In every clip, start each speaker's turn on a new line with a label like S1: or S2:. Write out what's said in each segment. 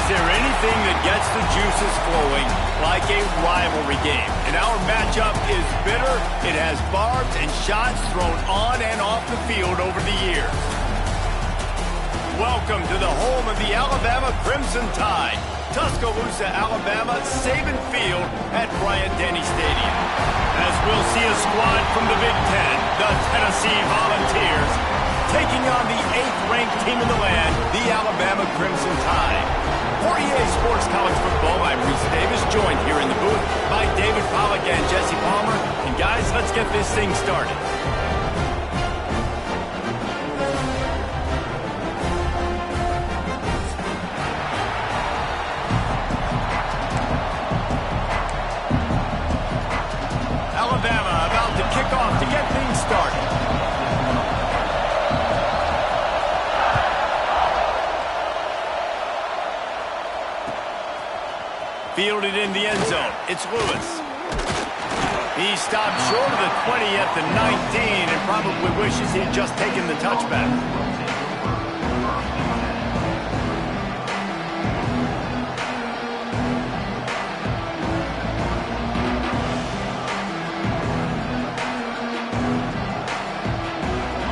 S1: Is there anything that gets the juices flowing like a rivalry game? And our matchup is bitter. It has barbs and shots thrown on and off the field over the years. Welcome to the home of the Alabama Crimson Tide. Tuscaloosa, Alabama, Saban Field at Bryant-Denny Stadium. As we'll see a squad from the Big Ten, the Tennessee Volunteers, taking on the 8th-ranked team in the land, the Alabama Crimson Tide. For EA Sports College Football, I'm Reese Davis, joined here in the booth by David Pollack and Jesse Palmer. And guys, let's get this thing started. Alabama about to kick off to get things started. Fielded in the end zone. It's Lewis. He stopped short of the 20 at the 19 and probably wishes he'd just taken the touchback.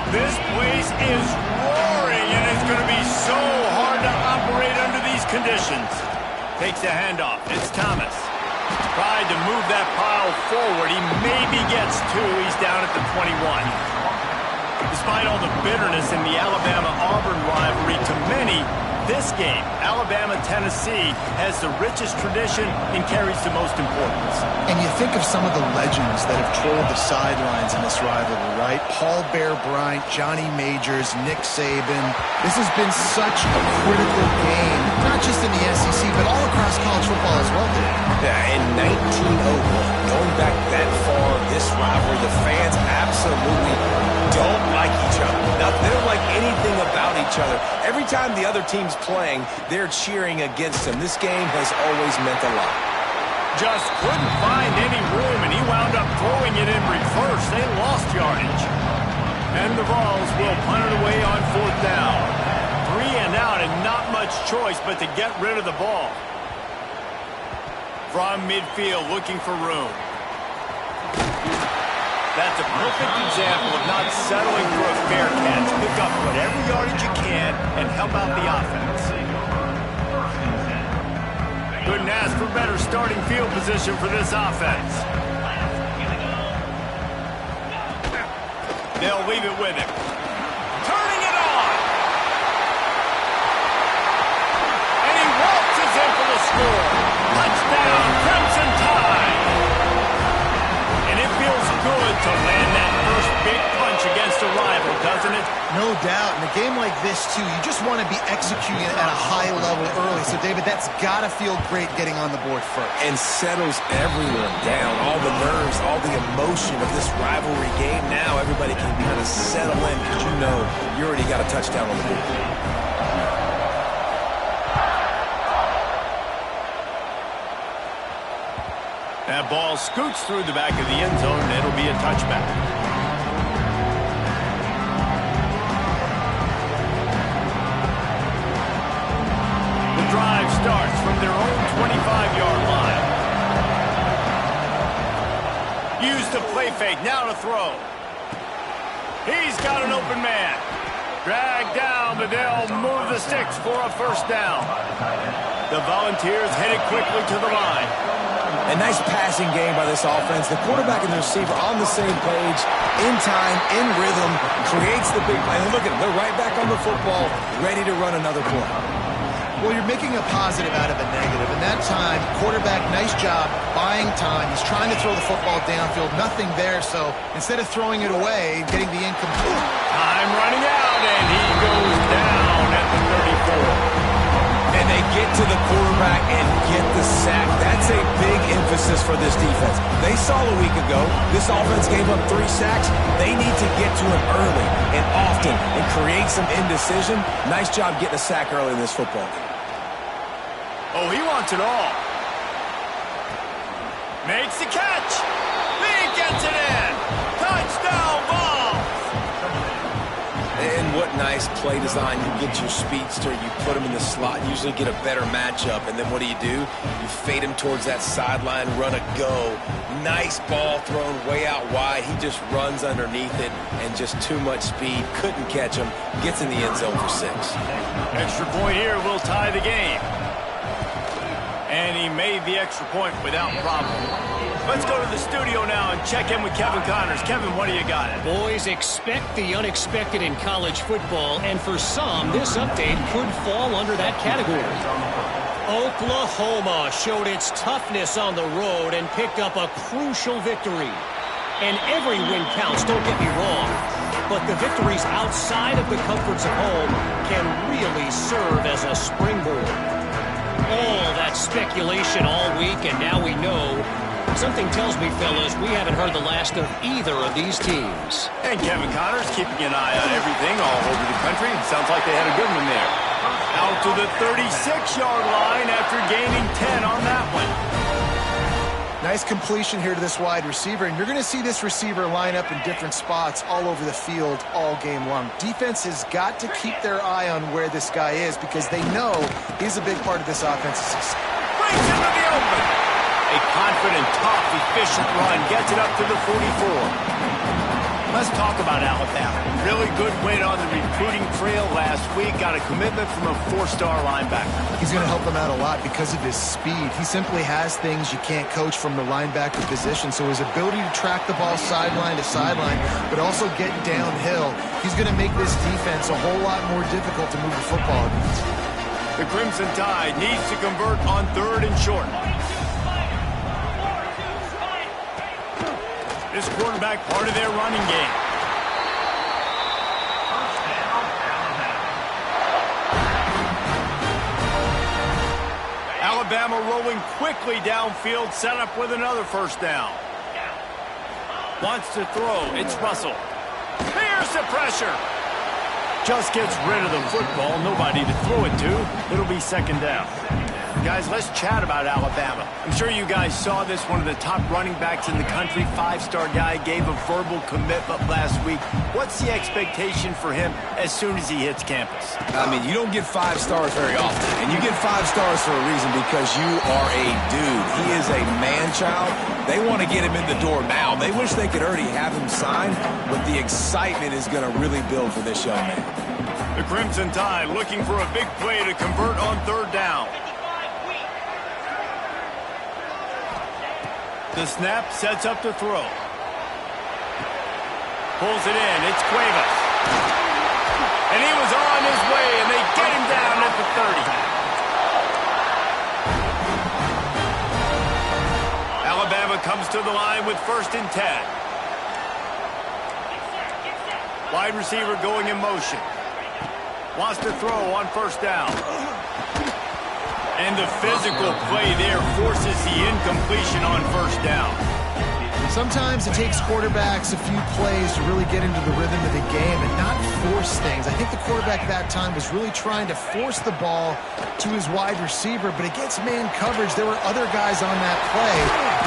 S1: This place is roaring, and it's going to be so hard to operate under these conditions. Takes the handoff. It's Thomas. Tried to move that pile forward. He maybe gets 2. He's down at the 21. Despite all the bitterness in the Alabama-Auburn rivalry, to many, this game, Alabama-Tennessee, has the richest tradition and carries the most importance.
S2: And you think of some of the legends that have trolled the sidelines in this rivalry, right? Paul Bear Bryant, Johnny Majors, Nick Saban. This has been such a critical game, not just in the SEC, but all across college football as well, Dave.
S3: Yeah, in 1901, going back that far, this rivalry, the fans absolutely don't like each other. They don't like anything about each other. Every time the other team's playing, they're cheering against them. This game has always meant a lot.
S1: Just couldn't find any room, and he wound up throwing it in reverse. They lost yardage. And the Vols will punt it away on 4th down. 3 and out, and not much choice but to get rid of the ball. From midfield, looking for room. That's a perfect example of not settling for a fair catch. Pick up whatever yardage you can and help out the offense. Couldn't ask for better starting field position for this offense. They'll leave it with him. Turning it on! And he waltzes in for the score. Touchdown, Crimson Tide! And it feels good to land that first big punch against a rival, doesn't it?
S2: No doubt. In a game like this, too, you just want to be executing it at a high level early. So, David, that's got to feel great getting on the board first.
S3: And settles everyone down. All the nerves, all the emotion of this rivalry game. Now everybody can kind of settle in because you know you already got a touchdown on the board.
S1: That ball scoots through the back of the end zone, and it'll be a touchback. The drive starts from their own 25-yard line. Use the play fake, now to throw. He's got an open man. Dragged down, but they'll move the sticks for a first down. The Volunteers headed quickly to the line.
S3: A nice passing game by this offense. The quarterback and the receiver on the same page, in time, in rhythm, creates the big play. And look at them. They're right back on the football, ready to run another play.
S2: Well, you're making a positive out of a negative. And that time, quarterback, nice job, buying time. He's trying to throw the football downfield. Nothing there, so instead of throwing it away, getting the incomplete.
S1: Time running out, and he goes down at the 34.
S3: And they get to the quarterback and get the sack. That's a big emphasis for this defense. They saw a week ago, this offense gave up 3 sacks. They need to get to him early and often and create some indecision. Nice job getting a sack early in this football game.
S1: Oh, he wants it all. Makes the catch. He gets it in. Touchdown, Vols.
S3: And what nice play design. You get your speedster, you put him in the slot, usually get a better matchup. And then what do? You fade him towards that sideline, run a go. Nice ball thrown way out wide. He just runs underneath it and just too much speed. Couldn't catch him. Gets in the end zone for 6.
S1: Extra point here will tie the game. And he made the extra point without problem. Let's go to the studio now and check in with Kevin Connors. Kevin, what do you got?
S4: Boys, expect the unexpected in college football, and for some, this update could fall under that category. Oklahoma showed its toughness on the road and picked up a crucial victory. And every win counts, don't get me wrong, but the victories outside of the comforts of home can really serve as a springboard. All that speculation all week, and now we know. Something tells me, fellas, we haven't heard the last of either of these teams.
S1: And Kevin Connors keeping an eye on everything all over the country. Sounds like they had a good one there. Out to the 36-yard line after gaining 10 on that one.
S2: Nice completion here to this wide receiver, and you're going to see this receiver line up in different spots all over the field all game long. Defense has got to keep their eye on where this guy is because they know he's a big part of this offensive success.
S1: Brings into the open. A confident, tough, efficient run gets it up to the 44. Let's talk about Alabama. Really good win on the recruiting trail last week. Got a commitment from a 4-star linebacker.
S2: He's going to help them out a lot because of his speed. He simply has things you can't coach from the linebacker position. So his ability to track the ball sideline to sideline, but also get downhill, he's going to make this defense a whole lot more difficult to move the football against.
S1: The Crimson Tide needs to convert on 3rd and short. This quarterback part of their running game. Alabama rolling quickly downfield, set up with another 1st down. Wants to throw. It's Russell. Here's the pressure. Just gets rid of the football. Nobody to throw it to. It'll be 2nd down. Guys, let's chat about Alabama. I'm sure you guys saw this. One of the top running backs in the country, 5-star guy, gave a verbal commitment last week. What's the expectation for him as soon as he hits campus?
S3: I mean, you don't get 5 stars very often. And you get 5 stars for a reason because you are a dude. He is a man-child. They want to get him in the door now. They wish they could already have him signed, but the excitement is going to really build for this young man.
S1: The Crimson Tide looking for a big play to convert on 3rd down. The snap sets up the throw. Pulls it in. It's Cuevas. And he was on his way, and they get him down at the 30. Alabama comes to the line with 1st and 10. Wide receiver going in motion. Wants to throw on 1st down. And the physical play there forces the incompletion on 1st down.
S2: Sometimes it takes quarterbacks a few plays to really get into the rhythm of the game and not force things. I think the quarterback that time was really trying to force the ball to his wide receiver, but against man coverage, there were other guys on that play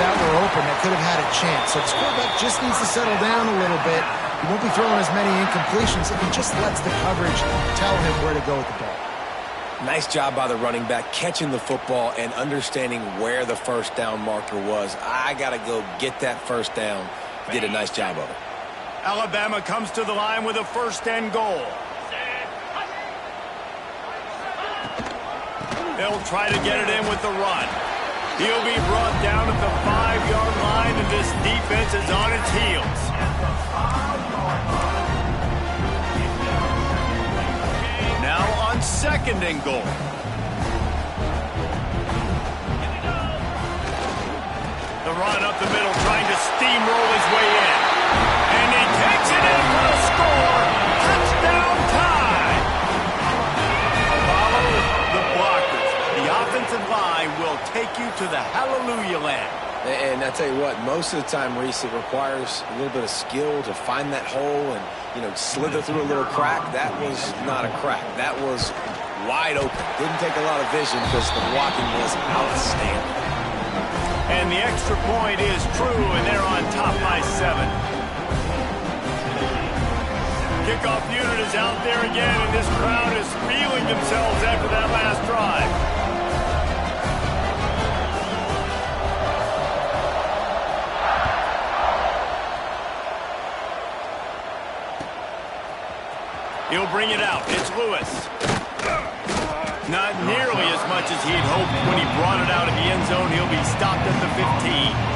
S2: that were open that could have had a chance. So this quarterback just needs to settle down a little bit. He won't be throwing as many incompletions if he just lets the coverage tell him where to go with the ball.
S3: Nice job by the running back, catching the football and understanding where the 1st down marker was. I got to go get that 1st down. Did a nice job of it.
S1: Alabama comes to the line with a 1st and goal. They'll try to get it in with the run. He'll be brought down at the 5-yard line, and this defense is on its heels. Now on 2nd and goal. The run up the middle, trying to steamroll his way in. And he takes it in for a score. Touchdown time. Follow the blockers. The offensive line will take you to the hallelujah land.
S3: And I tell you what, most of the time, Reese, it requires a little bit of skill to find that hole and, slither through a little crack. That was not a crack. That was wide open. Didn't take a lot of vision because the blocking was outstanding.
S1: And the extra point is true, and they're on top by 7. Kickoff unit is out there again, and this crowd is feeling themselves after that last drive. He'll bring it out. It's Lewis. Not nearly as much as he'd hoped when he brought it out of the end zone. He'll be stopped at the 15.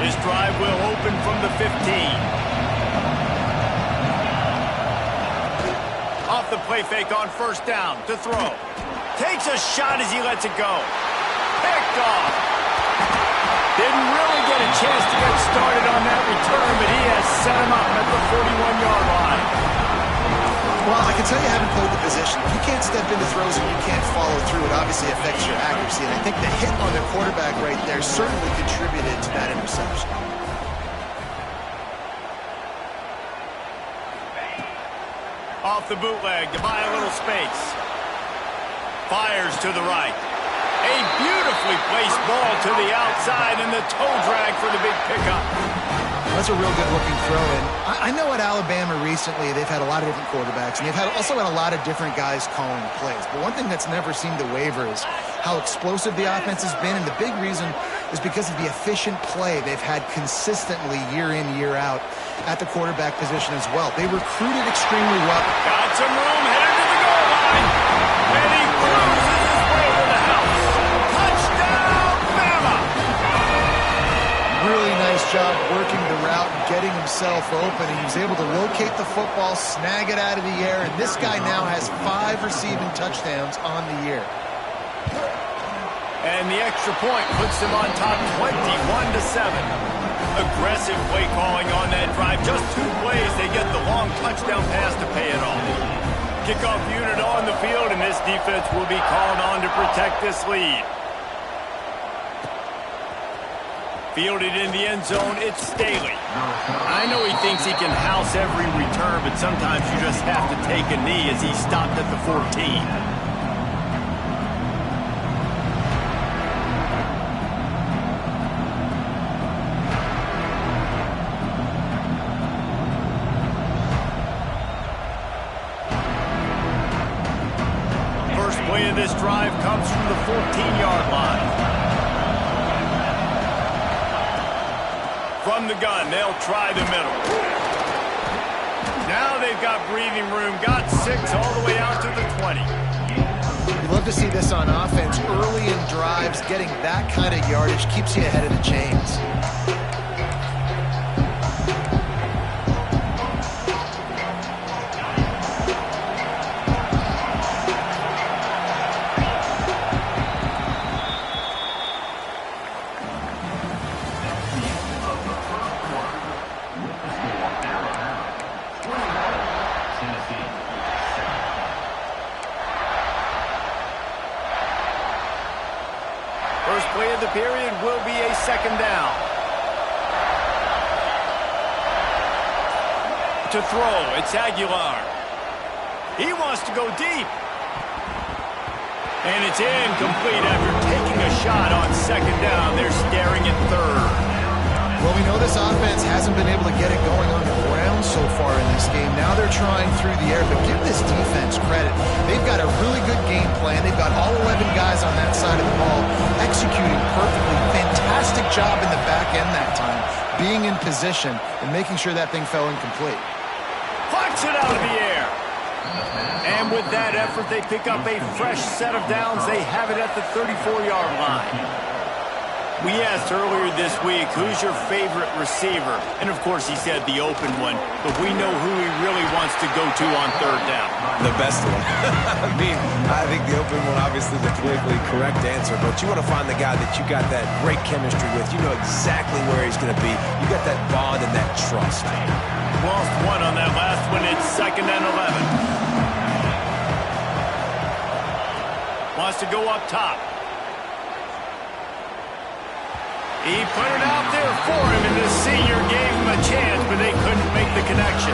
S1: This drive will open from the 15. Off the play fake on first down to throw. Takes a shot as he lets it go. Picked off. Didn't really get a chance to get started on that return, but he has set him up at the 41-yard line.
S2: Well, I can tell you, having played the position, if you can't step into throws and you can't follow through, it obviously affects your accuracy. And I think the hit on their quarterback right there certainly contributed to that interception.
S1: Off the bootleg to buy a little space. Fires to the right. A beautifully placed ball to the outside, and the toe drag for the big pickup.
S2: That's a real good-looking throw. And I know at Alabama recently they've had a lot of different quarterbacks, and they've also had a lot of different guys calling plays. But one thing that's never seemed to waver is how explosive the offense has been, and the big reason is because of the efficient play they've had consistently year in, year out at the quarterback position as well. They recruited extremely well.
S1: Got some room, headed to the goal line, and he cruises his way to the house. Touchdown, Bama!
S2: Really nice job working the route and getting himself open. He was able to locate the football, snag it out of the air, and this guy now has 5 receiving touchdowns on the year.
S1: And the extra point puts them on top 21-7. Aggressive play calling on that drive. Just 2 plays, they get the long touchdown pass to pay it off. Kickoff unit on the field, and this defense will be called on to protect this lead. Fielded in the end zone, it's Staley. I know he thinks he can house every return, but sometimes you just have to take a knee as he stopped at the 14. Play of this drive comes from the 14-yard line. From the gun, they'll try the middle. Now they've got breathing room, got 6 all the way out to the 20.
S2: You love to see this on offense. Early in drives, getting that kind of yardage keeps you ahead of the chains.
S1: First play of the period will be a second down. To throw, it's Aguilar. He wants to go deep. And it's incomplete after taking a shot on second down. They're staring at third.
S2: Well, we know this offense hasn't been able to get it going on the ground so far in this game. Now they're trying through the air, but give this defense credit. They've got a really good game plan. They've got all 11 guys on that side of the ball executing perfectly. Fantastic job in the back end that time, being in position and making sure that thing fell incomplete.
S1: Plucks it out of the air. And with that effort, they pick up a fresh set of downs. They have it at the 34-yard line. We asked earlier this week, who's your favorite receiver? And, of course, he said the open one. But we know who he really wants to go to on third down.
S3: The best one. I think the open one, obviously, the politically correct answer. But you want to find the guy that you got that great chemistry with. You know exactly where he's going to be. You got that bond and that trust.
S1: Lost one on that last one. It's 2nd and 11. Wants to go up top. He put it out there for him, and the senior gave him a chance, but they couldn't make the connection.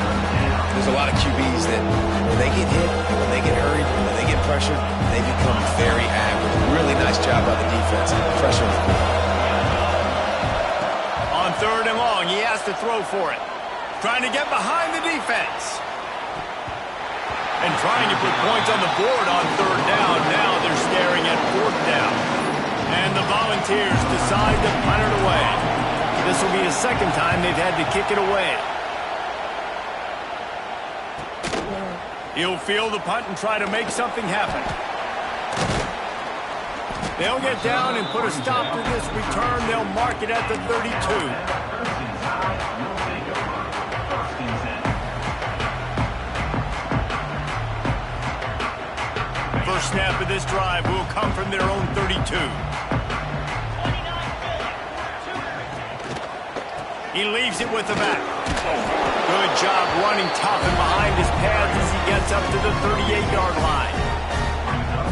S3: There's a lot of QBs that when they get hit, when they get hurried, when they get pressured, they become very average. Really nice job by the defense. Pressure the ball.
S1: On 3rd and long, he has to throw for it. Trying to get behind the defense. And trying to put points on the board on 3rd down. Now they're staring at 4th down. And the Volunteers decide to punt it away. This will be the 2nd time they've had to kick it away. He'll field the punt and try to make something happen. They'll get down and put a stop to this return. They'll mark it at the 32. First snap of this drive will come from their own 32. He leaves it with the back. Good job running tough and behind his pads as he gets up to the 38-yard line.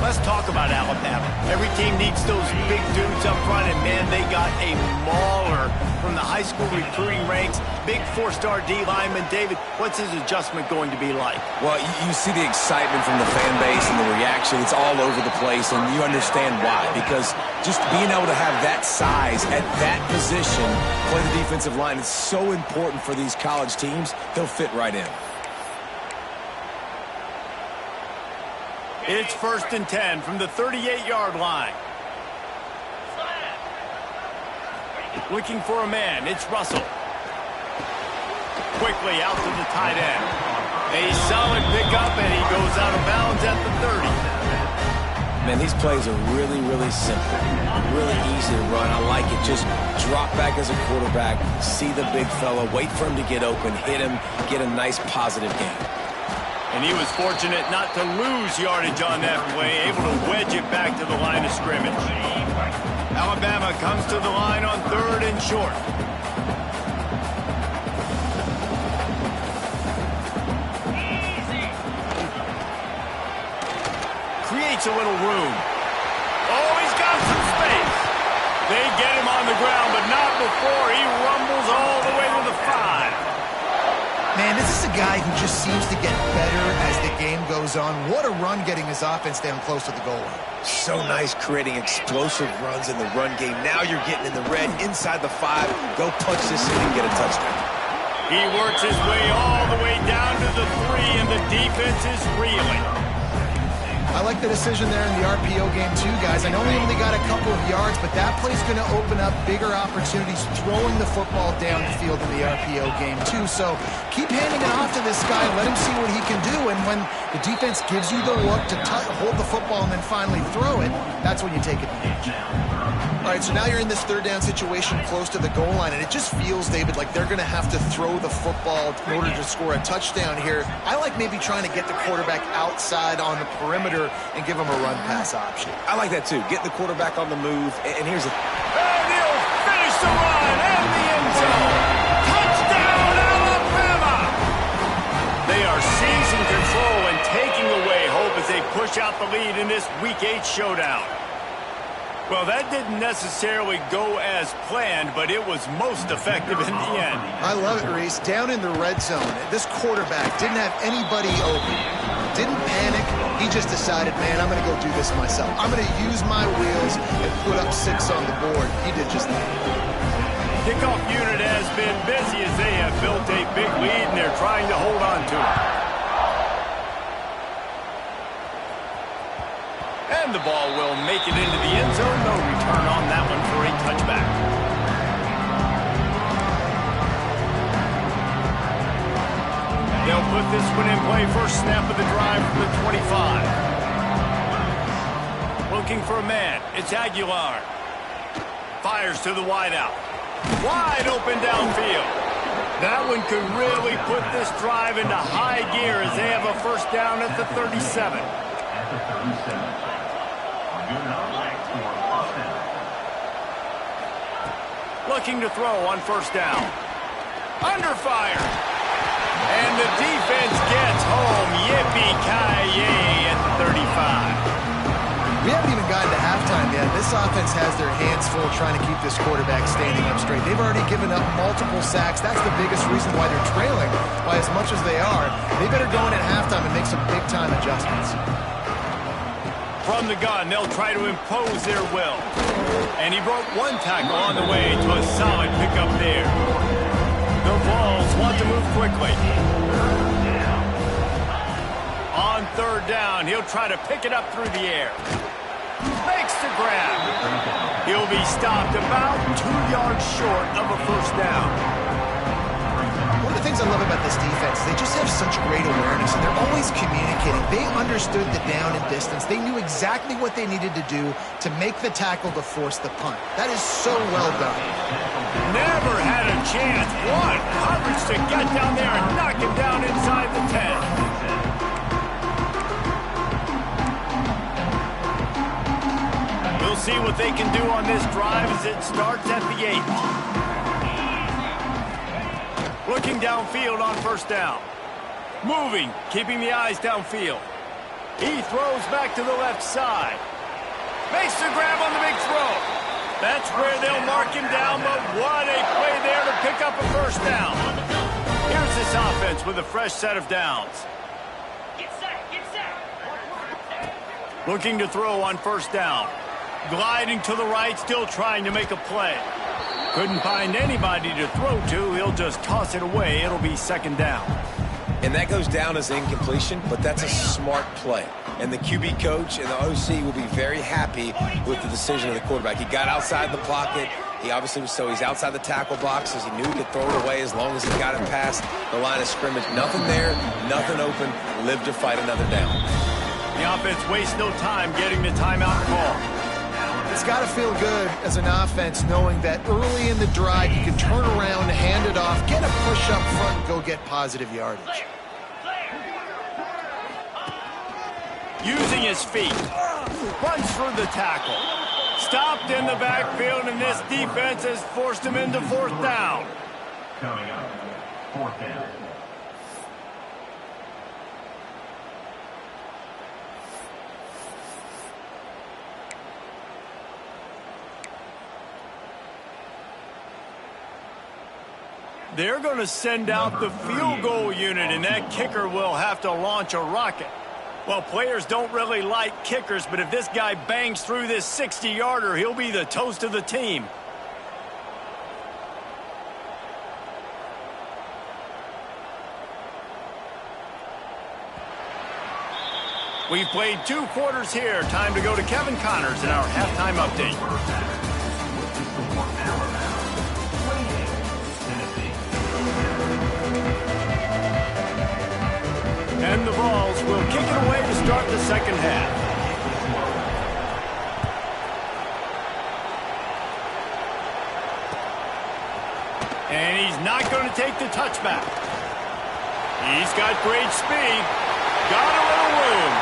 S1: Let's talk about Alabama. Every team needs those big dudes up front, and man, they got a mauler from the high school recruiting ranks. Big 4-star D lineman. David, what's his adjustment going to be like?
S3: Well, you see the excitement from the fan base and the reaction. It's all over the place, and you understand why. Because just being able to have that size at that position, play the defensive line, is so important for these college teams. They'll fit right in.
S1: It's 1st and 10 from the 38-yard line. Looking for a man. It's Russell. Quickly out to the tight end. A solid pickup, and he goes out of bounds at the 30.
S3: Man, these plays are really, really simple. Really easy to run. I like it. Just drop back as a quarterback, see the big fella, wait for him to get open, hit him, get a nice positive gain.
S1: And he was fortunate not to lose yardage on that play, able to wedge it back to the line of scrimmage. Alabama comes to the line on 3rd and short. Creates a little room. Oh, he's got some space. They get him on the ground, but not before he rumbles all the way to the 5.
S2: Man, this is a guy who just seems to get better as the game goes on. What a run getting his offense down close to the goal line.
S3: So nice creating explosive runs in the run game. Now you're getting in the red inside the 5. Go punch this in and get a touchdown.
S1: He works his way all the way down to the 3, and the defense is reeling.
S2: I like the decision there in the RPO game too, guys. I know he only got a couple of yards, but that play's going to open up bigger opportunities throwing the football down the field in the RPO game too. So keep handing it off to this guy. Let him see what he can do. And when the defense gives you the look to hold the football and then finally throw it, that's when you take advantage. All right, so now you're in this 3rd down situation close to the goal line, and it just feels, David, like they're going to have to throw the football in order to score a touchdown here. I like maybe trying to get the quarterback outside on the perimeter and give him a run-pass option.
S3: I like that, too. Getting the quarterback on the move, and here's a...
S1: And he'll finish the run and the end zone. Touchdown, Alabama! They are seizing control and taking away hope as they push out the lead in this Week 8 showdown. Well, that didn't necessarily go as planned, but it was most effective in the end.
S2: I love it, Reese. Down in the red zone, this quarterback didn't have anybody open. Didn't panic. He just decided, man, I'm going to go do this myself. I'm going to use my wheels and put up 6 on the board. He did just that.
S1: Kickoff unit has been busy as they have built a big lead, and they're trying to hold on to it. And the ball will make it into the end zone. No return on that one for a touchback. They'll put this one in play. First snap of the drive from the 25. Looking for a man. It's Aguilar. Fires to the wideout. Wide open downfield. That one could really put this drive into high gear as they have a first down at the 37. Looking to throw on first down. Under fire. And the defense gets home. Yippee-ki-yay at the 35.
S2: We haven't even gotten to halftime yet. This offense has their hands full trying to keep this quarterback standing up straight. They've already given up multiple sacks. That's the biggest reason why they're trailing by as much as they are. They better go in at halftime and make some big-time adjustments.
S1: From the gun, they'll try to impose their will. And he broke one tackle on the way to a solid pickup there. The Vols want to move quickly. On third down, he'll try to pick it up through the air. Makes the grab. He'll be stopped about 2 yards short of a first down.
S2: One of the things I love about this defense, they just have such great awareness, and they're always communicating. They understood the down and distance. They knew exactly what they needed to do to make the tackle to force the punt. That is so well done.
S1: Never had a chance. What coverage to get down there and knock him down inside the 10. We'll see what they can do on this drive as it starts at the 8. Looking downfield on first down. Moving, keeping the eyes downfield. He throws back to the left side. Makes the grab on the big throw. That's where they'll mark him down, but what a play there to pick up a first down. Here's this offense with a fresh set of downs. Looking to throw on first down. Gliding to the right, still trying to make a play. Couldn't find anybody to throw to. He'll just toss it away. It'll be second down.
S3: And that goes down as incompletion, but that's a smart play. And the QB coach and the OC will be very happy with the decision of the quarterback. He got outside the pocket. He obviously was he's outside the tackle boxes. He knew he could throw it away as long as he got it past the line of scrimmage. Nothing there, nothing open. Live to fight another down.
S1: The offense wastes no time getting the timeout call.
S2: It's got to feel good as an offense knowing that early in the drive you can turn around, hand it off, get a push up front, and go get positive yardage.
S1: Using his feet. Runs through the tackle. Stopped in the backfield, and this defense has forced him into fourth down.
S5: Coming up, fourth down.
S1: They're going to send out the field goal unit, and that kicker will have to launch a rocket. Well, players don't really like kickers, but if this guy bangs through this 60-yarder, he'll be the toast of the team. We've played 2 quarters here. Time to go to Kevin Connors in our halftime update. And the Vols will kick it away to start the second half. And he's not going to take the touchback. He's got great speed. Got a little room.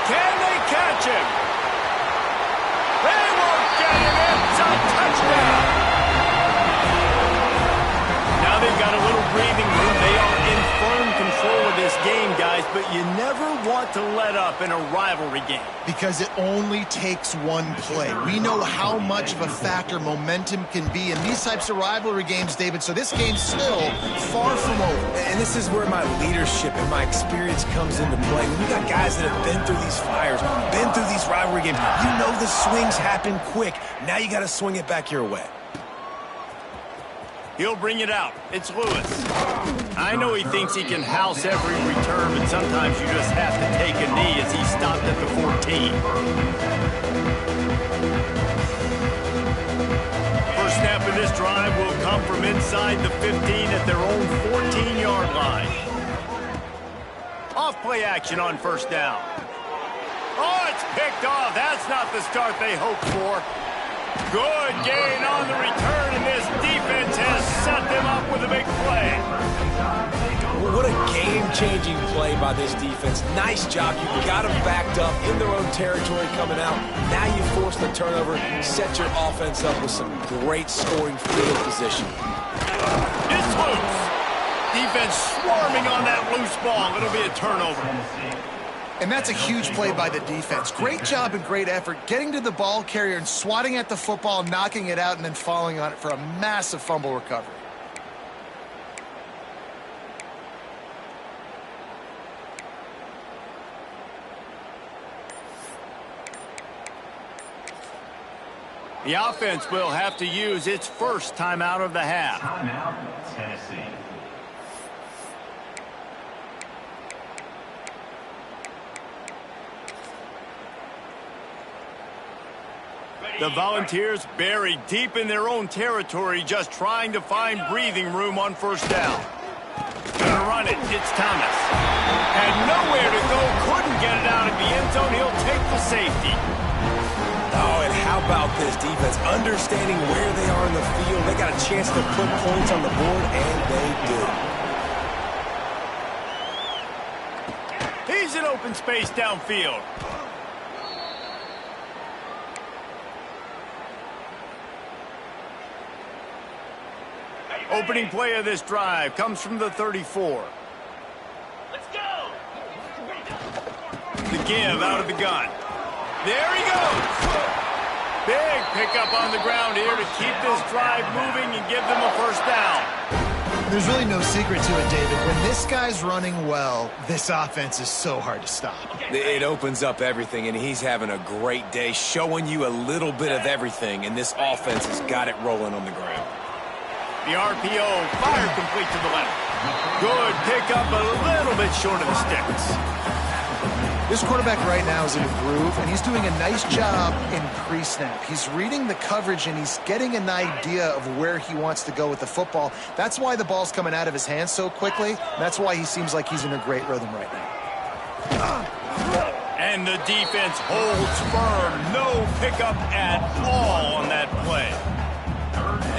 S1: Can they catch him? They won't get him. It's a touchdown. Now they've got a little breathing room. They are in firm control of this game, guys, but you never want to let up in a rivalry game.
S2: Because it only takes one play. We know how much of a factor momentum can be in these types of rivalry games, David, so this game's still far from over.
S3: And this is where my leadership and my experience comes into play. When you got guys that have been through these fires, been through these rivalry games, you know the swings happen quick. Now you got to swing it back your way.
S1: He'll bring it out. It's Lewis. I know he thinks he can house every return, but sometimes you just have to take a knee as he stopped at the 14. First snap of this drive will come from inside the 15 at their own 14-yard line. Off play action on first down. Oh, it's picked off. That's not the start they hoped for. Good gain on the return, and this defense has set them up with a big play.
S3: What a game-changing play by this defense. Nice job. You got them backed up in their own territory coming out. Now you force the turnover, set your offense up with some great scoring field position.
S1: It's loose. Defense swarming on that loose ball. It'll be a turnover.
S2: And that's a huge play by the defense. Great job and great effort getting to the ball carrier and swatting at the football, knocking it out, and then falling on it for a massive fumble recovery.
S1: The offense will have to use its first timeout of the half.
S5: Timeout, Tennessee.
S1: The Volunteers buried deep in their own territory, just trying to find breathing room on first down. Gonna run it. It's Thomas. Had nowhere to go. Couldn't get it out of the end zone. He'll take the safety.
S3: Oh, and how about this defense? Understanding where they are in the field. They got a chance to put points on the board, and they do.
S1: He's in open space downfield. Opening play of this drive comes from the 34.
S4: Let's go!
S1: The give out of the gun. There he goes. Big pickup on the ground here to keep this drive moving and give them a first down.
S2: There's really no secret to it, David. When this guy's running well, this offense is so hard to stop.
S3: It opens up everything, and he's having a great day, showing you a little bit of everything, and this offense has got it rolling on the ground.
S1: The RPO fired complete to the left. Good pickup, a little bit short of the sticks.
S2: This quarterback right now is in a groove, and he's doing a nice job in pre-snap. He's reading the coverage, and he's getting an idea of where he wants to go with the football. That's why the ball's coming out of his hands so quickly. That's why he seems like he's in a great rhythm right now.
S1: And the defense holds firm. No pickup at all on that play.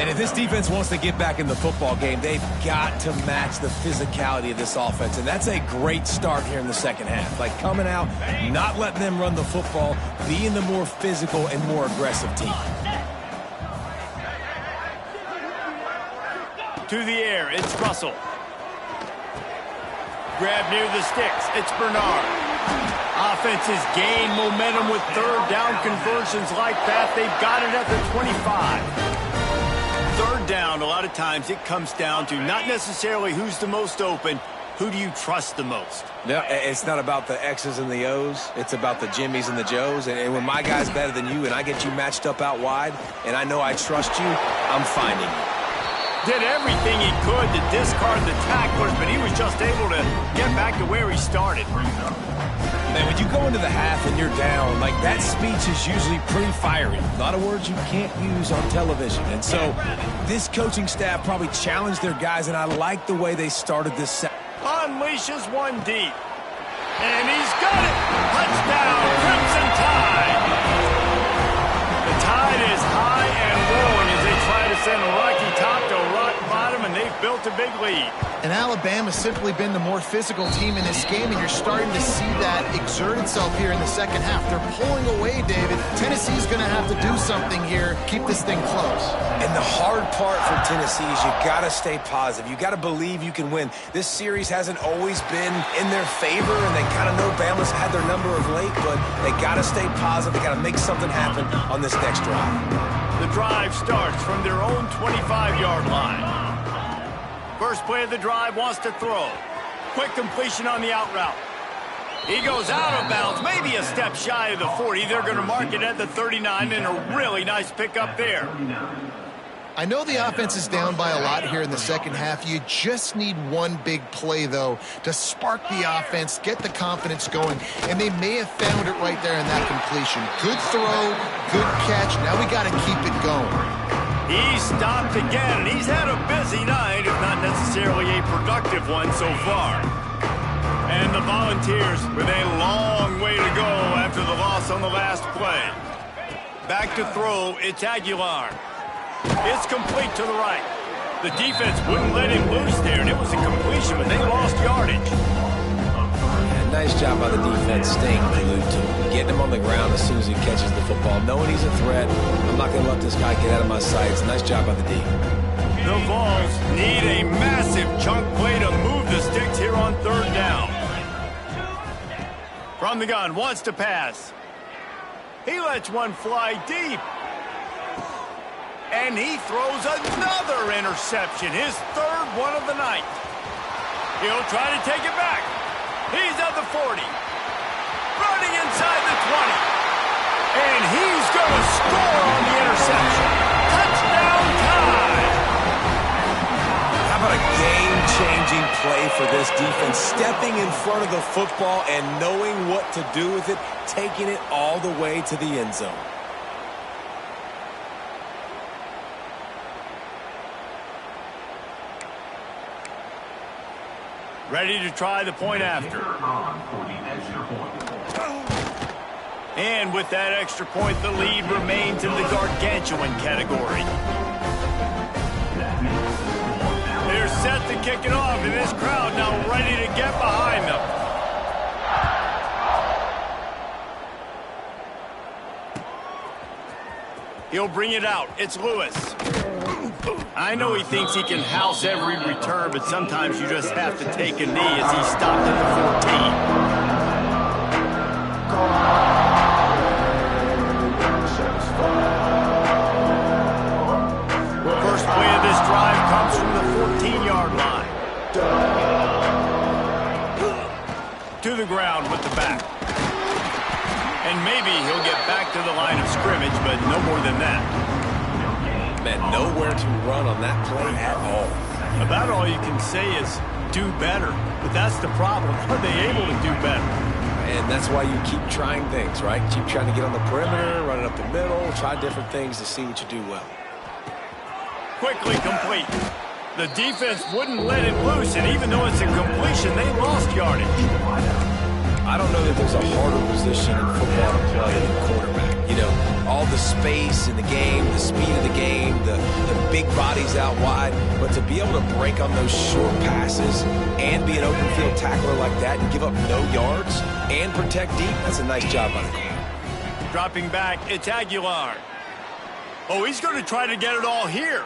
S3: And if this defense wants to get back in the football game, they've got to match the physicality of this offense. And that's a great start here in the second half. Like coming out, not letting them run the football, being the more physical and more aggressive team.
S1: To the air, it's Russell. Grab near the sticks, it's Bernard. Offenses gain momentum with third down conversions like that. They've got it at the 25. Third down, a lot of times it comes down to not necessarily who's the most open, who do you trust the most?
S3: No, it's not about the X's and the O's. It's about the Jimmies and the Joes. And when my guy's better than you and I get you matched up out wide and I know I trust you, I'm finding you.
S1: Did everything he could to discard the tacklers, but he was just able to get back to where he started.
S3: Man, when you go into the half and you're down, like that speech is usually pretty fiery. A lot of words you can't use on television. And so this coaching staff probably challenged their guys, and I like the way they started this set.
S1: Unleashes one deep. And he's got it. Touchdown, Crimson Tide. The tide is high and rolling as they try to send Rocky Top to rock bottom, and they've built a big lead.
S2: And Alabama's simply been the more physical team in this game, and you're starting to see that exert itself here in the second half. They're pulling away, David. Tennessee's going to have to do something here, keep this thing close.
S3: And the hard part for Tennessee is you got to stay positive. You got to believe you can win. This series hasn't always been in their favor, and they kind of know Bama's had their number of late, but they got to stay positive. They got to make something happen on this next drive.
S1: The drive starts from their own 25-yard line. First play of the drive, wants to throw. Quick completion on the out route. He goes out of bounds, maybe a step shy of the 40. They're going to mark it at the 39, and a really nice pickup there.
S2: I know the offense is down by a lot here in the second half. You just need one big play, though, to spark the offense, get the confidence going, and they may have found it right there in that completion. Good throw, good catch. Now we got to keep it going.
S1: He stopped again. He's had a busy night, if not necessarily a productive one so far. And the Volunteers with a long way to go after the loss on the last play. Back to throw, it's Aguilar. It's complete to the right. The defense wouldn't let him loose there, and it was a completion, but they lost yardage.
S3: Yeah, nice job by the defense staying glued to him, getting him on the ground as soon as he catches the football, knowing he's a threat. I'm not going to let this guy get out of my sights. Nice job by the D.
S1: The Vols need a massive chunk play to move the sticks here on third down. From the gun, wants to pass. He lets one fly deep. And he throws another interception, his third one of the night. He'll try to take it back. He's at the 40. Running inside the 20. And he's going to score on the interception. Touchdown time!
S3: How about a game-changing play for this defense? Stepping in front of the football and knowing what to do with it, taking it all the way to the end zone.
S1: Ready to try the point after. And with that extra point, the lead remains in the gargantuan category. They're set to kick it off, and this crowd now ready to get behind them. He'll bring it out. It's Lewis. I know he thinks he can house every return, but sometimes you just have to take a knee as he stopped at the 14. First play of this drive comes from the 14-yard line. To the ground with the back. And maybe he'll get back to the line of scrimmage, but no more than that.
S3: Man, nowhere to run on that play at all.
S1: About all you can say is do better. But that's the problem. Are they able to do better?
S3: And that's why you keep trying things, right? Keep trying to get on the perimeter, run it up the middle, try different things to see what you do well.
S1: Quickly complete. The defense wouldn't let it loose, and even though it's a completion, they lost yardage.
S3: I don't know that there's a harder position in football to play than quarterback. You know, all the space in the game, the speed of the game, the big bodies out wide. But to be able to break on those short passes and be an open field tackler like that and give up no yards and protect deep, that's a nice job by the corner.
S1: Dropping back, it's Aguilar. Oh, he's going to try to get it all here.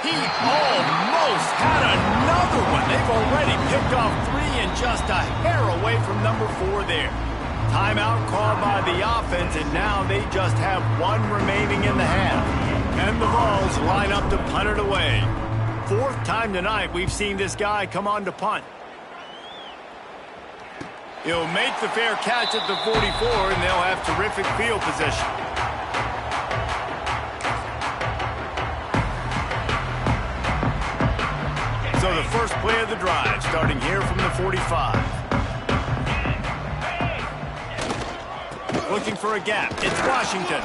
S1: He almost had another one. They've already picked off 3 and just a hair away from number 4 there. Timeout called by the offense, and now they just have 1 remaining in the half. And the Vols line up to punt it away. 4th time tonight we've seen this guy come on to punt. He'll make the fair catch at the 44, and they'll have terrific field position. So the first play of the drive, starting here from the 45. Looking for a gap. It's Washington.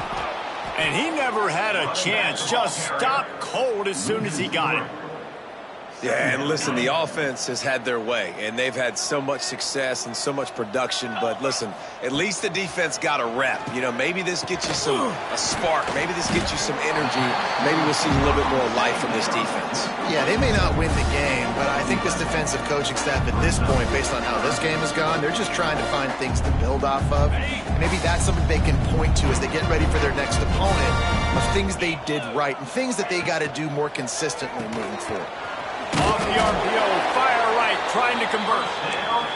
S1: And he never had a chance. Just stopped cold as soon as he got it.
S3: Yeah, and listen, the offense has had their way, and they've had so much success and so much production. But listen, at least the defense got a rep. You know, maybe this gets you a spark. Maybe this gets you some energy. Maybe we'll see a little bit more life from this defense.
S2: Yeah, they may not win the game, but I think this defensive coaching staff at this point, based on how this game has gone, they're just trying to find things to build off of. Maybe that's something they can point to as they get ready for their next opponent, of things they did right and things that they got to do more consistently moving forward.
S1: Off the RPO, fire right, trying to convert.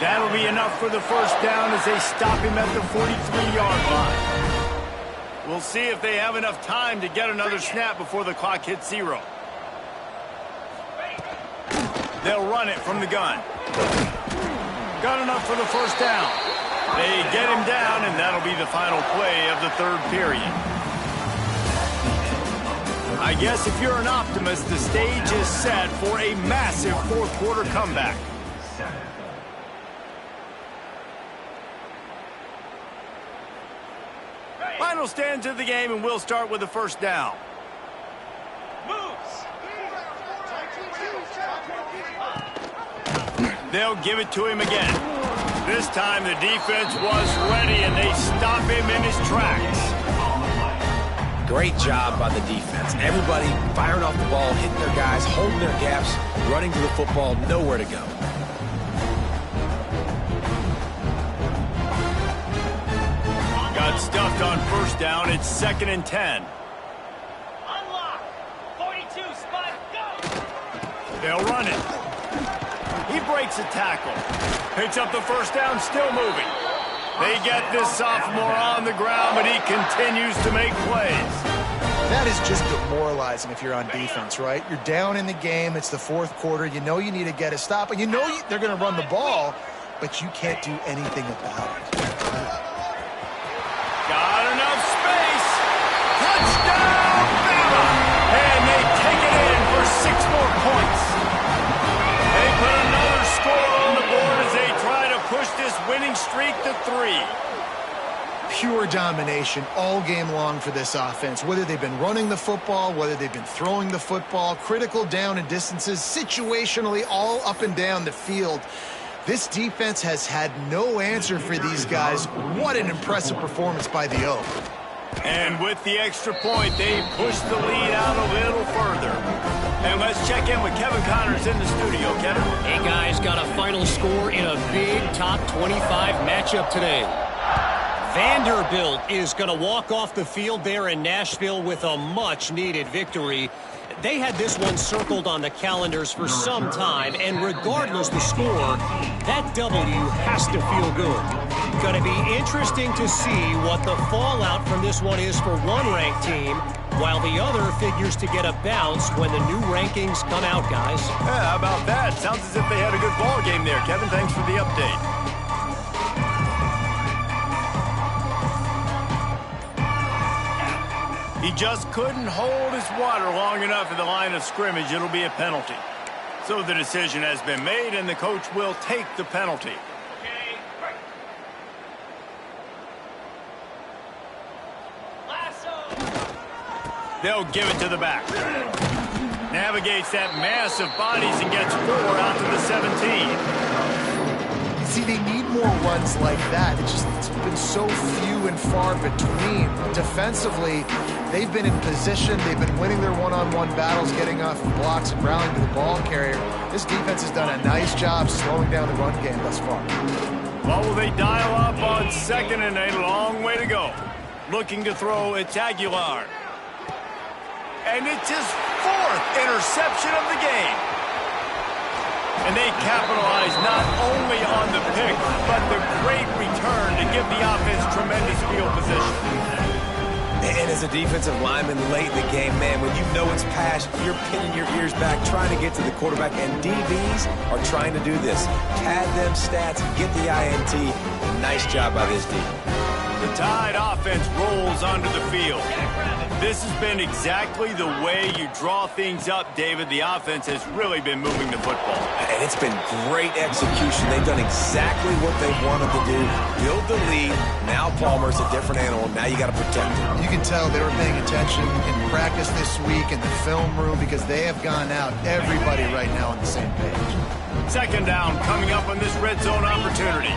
S1: That'll be enough for the first down as they stop him at the 43-yard line. We'll see if they have enough time to get another snap before the clock hits 0. They'll run it from the gun. Got enough for the first down. They get him down, and that'll be the final play of the 3rd period. I guess if you're an optimist, the stage is set for a massive 4th quarter comeback. Final stands of the game, and we'll start with the first down. They'll give it to him again. This time the defense was ready, and they stop him in his tracks.
S3: Great job by the defense. Everybody firing off the ball, hitting their guys, holding their gaps, running to the football, nowhere to go.
S1: Got stuffed on first down. It's 2nd and 10.
S4: Unlock. 42, spot, go.
S1: They'll run it. He breaks a tackle. Picks up the first down, still moving. They get this sophomore on the ground, but he continues to make plays.
S2: That is just demoralizing if you're on defense, right? You're down in the game. It's the fourth quarter. You know you need to get a stop, and you know they're going to run the ball, but you can't do anything about it.
S1: Got enough space. Touchdown, Bama! And they take it in for 6 more points. They put another score on the board as they try to push this winning streak to 3.
S2: Pure domination all game long for this offense. Whether they've been running the football, whether they've been throwing the football, critical down and distances, situationally all up and down the field. This defense has had no answer for these guys. What an impressive performance by the Oak.
S1: And with the extra point, they push the lead out a little further. And let's check in with Kevin Connors in the studio. Kevin?
S4: Hey, guys, got a final score in a big top 25 matchup today. Vanderbilt is going to walk off the field there in Nashville with a much-needed victory. They had this one circled on the calendars for some time, and regardless the score, that W has to feel good. Going to be interesting to see what the fallout from this one is for one ranked team, while the other figures to get a bounce when the new rankings come out, guys.
S1: Yeah, how about that? Sounds as if they had a good ball game there. Kevin, thanks for the update. He just couldn't hold his water long enough at the line of scrimmage. It'll be a penalty. So the decision has been made, and the coach will take the penalty. They'll give it to the back. Navigates that mass of bodies and gets 4 out to the 17.
S2: See, they need more runs like that. It's been so few and far between. Defensively, they've been in position. They've been winning their one-on-one battles, getting off blocks and rallying to the ball carrier. This defense has done a nice job slowing down the run game thus far.
S1: Well, will they dial up on 2nd and a long way to go? Looking to throw, it's Aguilar. And it's his 4th interception of the game. And they capitalize not only on the pick, but the great return to give the offense tremendous field position.
S3: And as a defensive lineman late in the game, man, when you know it's pass, you're pinning your ears back, trying to get to the quarterback, and DBs are trying to do this. Pad them stats, get the INT. Nice job by this D.
S1: The Tide offense rolls onto the field. This has been exactly the way you draw things up, David. The offense has really been moving the football.
S3: And it's been great execution. They've done exactly what they wanted to do. Build the lead. Now Palmer's a different animal. Now you got to protect him.
S2: You can tell they were paying attention in practice this week in the film room because they have gone out, everybody right now on the same page.
S1: 2nd down coming up on this red zone opportunity.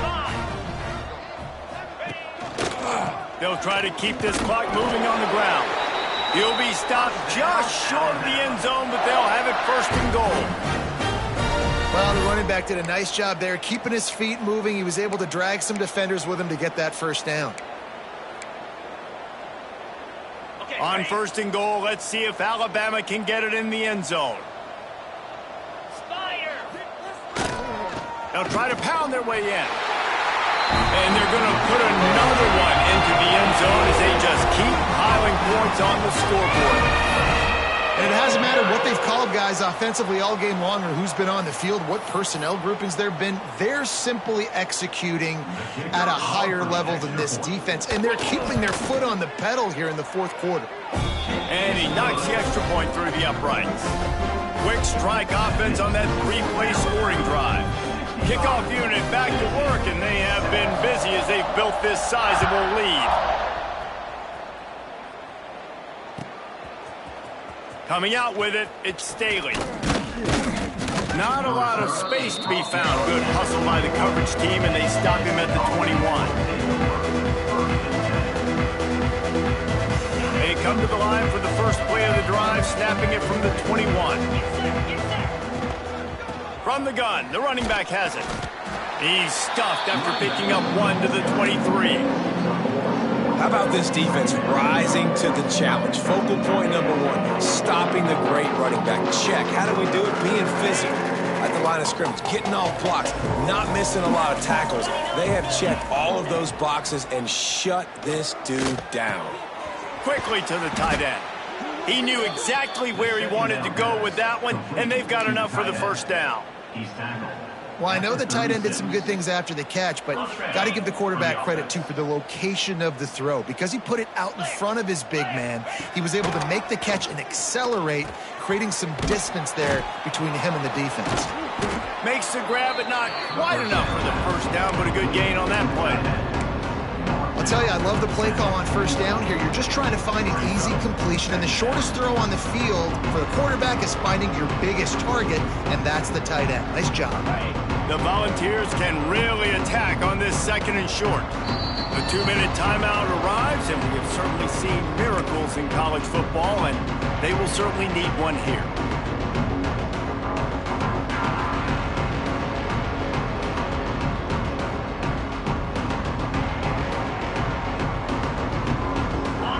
S1: They'll try to keep this clock moving on the ground. He'll be stopped just short of the end zone, but they'll have it 1st and goal.
S2: Well, the running back did a nice job there, keeping his feet moving. He was able to drag some defenders with him to get that 1st down.
S1: On 1st and goal, let's see if Alabama can get it in the end zone. They'll try to pound their way in. And they're going to put another one into the end zone as they just keep piling points on the scoreboard.
S2: And it hasn't mattered what they've called guys offensively all game long or who's been on the field, what personnel groupings there have been. They're simply executing at a higher level than this defense, and they're keeping their foot on the pedal here in the 4th quarter.
S1: And he knocks the extra point through the uprights. Quick strike offense on that 3-play scoring drive. Kickoff unit back to work, and they have been busy as they've built this sizable lead. Coming out with it, it's Staley. Not a lot of space to be found. Good hustle by the coverage team, and they stop him at the 21. They come to the line for the first play of the drive, snapping it from the 21. From the gun, the running back has it. He's stuffed after picking up 1 to the 23.
S3: How about this defense rising to the challenge? Focal point number 1, stopping the great running back. Check. How do we do it? Being physical. At the line of scrimmage, getting off blocks, not missing a lot of tackles. They have checked all of those boxes and shut this dude down.
S1: Quickly to the tight end. He knew exactly where he wanted to go with that one, and they've got enough for the first down.
S5: He's tackled.
S2: Well, I know the tight end did some good things after the catch, but got to give the quarterback credit, too, for the location of the throw. Because he put it out in front of his big man, he was able to make the catch and accelerate, creating some distance there between him and the defense.
S1: Makes the grab, but not quite enough for the first down, but a good gain on that play.
S2: I'll tell you, I love the play call on first down here. You're just trying to find an easy completion, and the shortest throw on the field for the quarterback is finding your biggest target, and that's the tight end. Nice job.
S1: The Volunteers can really attack on this second and short. The 2-minute timeout arrives, and we have certainly seen miracles in college football, and they will certainly need one here.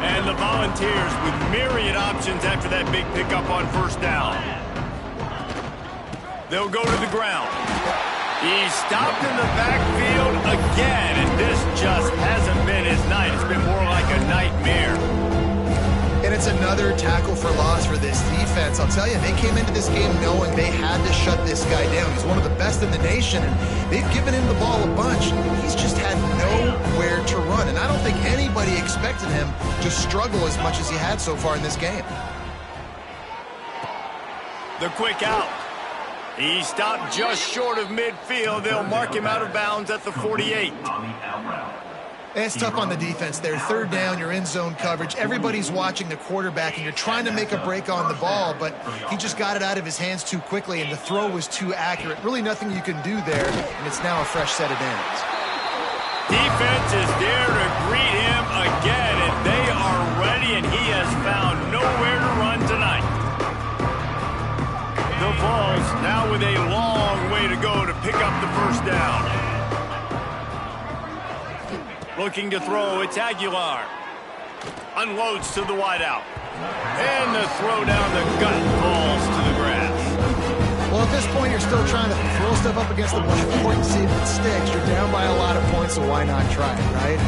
S1: And the Volunteers with myriad options after that big pickup on first down. They'll go to the ground. He's stopped in the backfield again, and this just hasn't been his night. It's been more like a nightmare.
S2: And it's another tackle for loss for this defense. I'll tell you, they came into this game knowing they had to shut this guy down. He's one of the best in the nation, and they've given him the ball a bunch. He's just had nowhere to run, and I don't think anybody expected him to struggle as much as he had so far in this game.
S1: The quick out. He stopped just short of midfield. They'll mark him out of bounds at the 48.
S2: And it's tough on the defense there. Third down, you're in zone coverage. Everybody's watching the quarterback, and you're trying to make a break on the ball, but he just got it out of his hands too quickly, and the throw was too accurate. Really nothing you can do there, and it's now a fresh set of downs.
S1: Defense is there to greet him again, and they are ready, and he has found nowhere to run tonight. The Vols now with a long way to go to pick up the first down. Looking to throw, it's Aguilar. Unloads to the wideout. And the throw down the gut falls to the grass.
S2: Well, at this point, you're still trying to throw stuff up against the board and see if it sticks. You're down by a lot of points, so why not try it, right?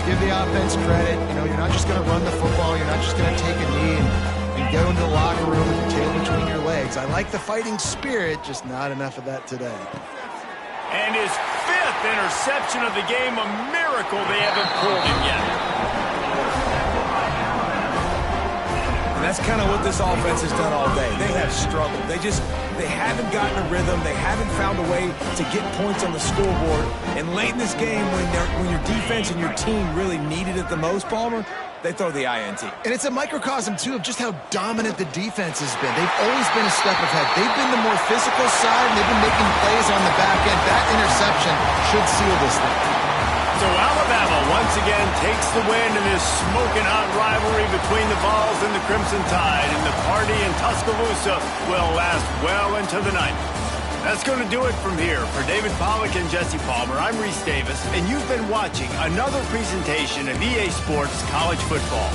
S2: Give the offense credit. You know, you're not just going to run the football. You're not just going to take a knee and go into the locker room with your tail between your legs. I like the fighting spirit, just not enough of that today.
S1: And his fifth interception of the game, a miracle they haven't pulled him yet.
S3: And that's kind of what this offense has done all day. They have struggled. They haven't gotten a rhythm. They haven't found a way to get points on the scoreboard. And late in this game, when your defense and your team really needed it the most, Palmer, they throw the INT.
S2: And it's a microcosm, too, of just how dominant the defense has been. They've always been a step ahead. They've been the more physical side, and they've been making plays on the back end. That interception should seal this thing.
S1: So Alabama once again takes the win in this smoking hot rivalry between the Vols and the Crimson Tide, and the party in Tuscaloosa will last well into the night. That's going to do it from here. For David Pollack and Jesse Palmer, I'm Reese Davis, and you've been watching another presentation of EA Sports College Football.